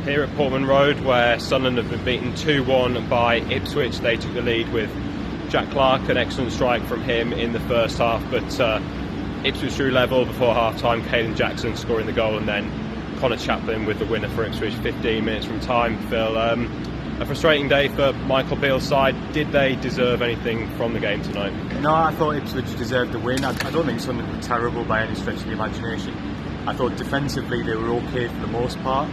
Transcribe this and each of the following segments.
here at Portman Road, where Sunderland have been beaten 2-1 by Ipswich. They took the lead with Jack Clarke, an excellent strike from him in the first half, but Ipswich drew level before half-time, Caden Jackson scoring the goal, and then Connor Chaplin with the winner for Ipswich 15 minutes from time. Phil, a frustrating day for Michael Beale's side. Did they deserve anything from the game tonight? No, I thought Ipswich deserved the win. I don't think Sunderland were terrible by any stretch of the imagination. I thought defensively they were okay for the most part.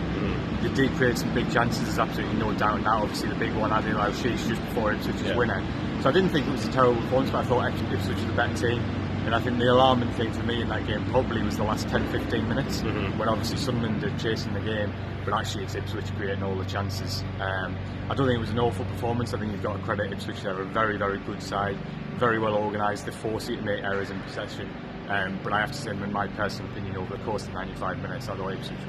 They did create some big chances, there's absolutely no doubt in that. Obviously the big one, Adil Al-Shish, just before Ipswich's winner. So I didn't think it was a terrible performance, but I thought Ipswich was the better team. And I think the alarming thing for me in that game probably was the last 10-15 minutes, when obviously Sunderland are chasing the game, but actually it's Ipswich creating all the chances. I don't think it was an awful performance. I think you've got to credit Ipswich. They're a very, very good side, very well organised. They force you to make errors in possession. But I have to say, in my personal opinion, over the course of 95 minutes, I thought Ipswich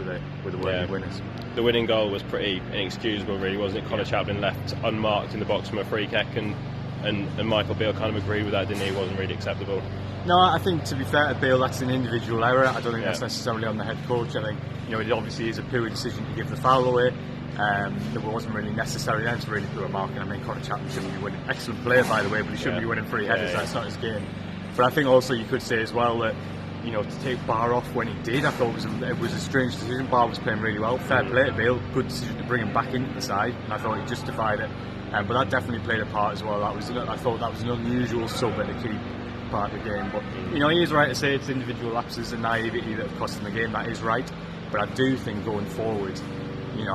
were the worthy winners. The winning goal was pretty inexcusable, really, wasn't it? Connor Chaplin left unmarked in the box from a free kick, and Michael Beale kind of agreed with that, didn't he? It wasn't really acceptable. No, I think, to be fair to Beale, that's an individual error. I don't think that's necessarily on the head coach. I think, it obviously is a poor decision to give the foul away. That wasn't really necessary. Then it's really poor marking. I mean, Connor Chaplin shouldn't be winning. Excellent player, by the way, but he shouldn't be winning free headers. That's not his game. But I think also you could say as well that, to take Barr off when he did, I thought it was a strange decision. Barr was playing really well. Fair play to Beale. Good decision to bring him back into the side, and I thought he justified it. But that definitely played a part as well. I thought that was an unusual sub in a key part of the game. But he is right to say it's individual lapses and naivety that have cost him the game. That is right. But I do think going forward,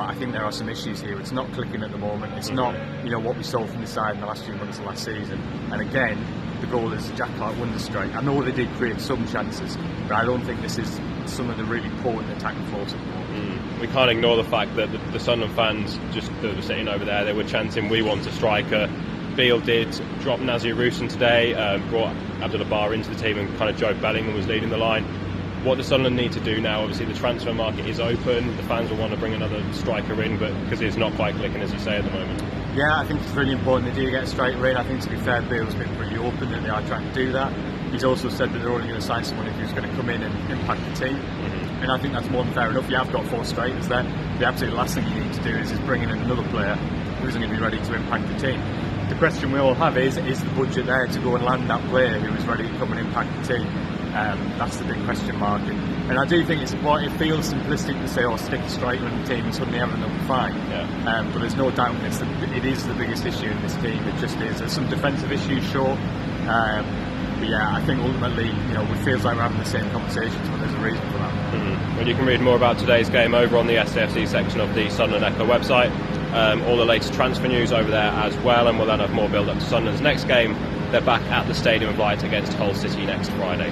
I think there are some issues here. It's not clicking at the moment. It's not, what we saw from the side in the last few months of last season. And again, the goal is Jack Clarke won the strike. I know they did create some chances, but I don't think this is some of the really potent attacking force at the moment. We can't ignore the fact that the Sunderland fans that were sitting over there, they were chanting, "We want a striker." Beale did drop Nazir Rusyn today, brought Abdullah Barr into the team, and kind of Joe Bellingham was leading the line. What does Sunderland need to do now? Obviously the transfer market is open, the fans will want to bring another striker in, but because it's not quite clicking, as you say, at the moment. Yeah, I think it's really important they do get a striker in. I think, to be fair, Beale's been pretty open that they are trying to do that. He's also said that they're only going to sign someone who's going to come in and impact the team. And I think that's more than fair enough. You have got 4 strikers there. The absolute last thing you need to do is bring in another player who's going to be ready to impact the team. The question we all have is the budget there to go and land that player who is ready to come and impact the team? That's the big question mark. And I do think it feels simplistic to say, stick a striker in the team and suddenly everything will be fine. But there's no doubt it is the biggest issue in this team. It just is. There's some defensive issues, sure. But yeah, I think ultimately, it feels like we're having the same conversations, but there's a reason for that. Well, you can read more about today's game over on the SAFC section of the Sunderland Echo website. All the latest transfer news over there as well, and we'll then have more build up to Sunderland's next game. They're back at the Stadium of Light against Hull City next Friday.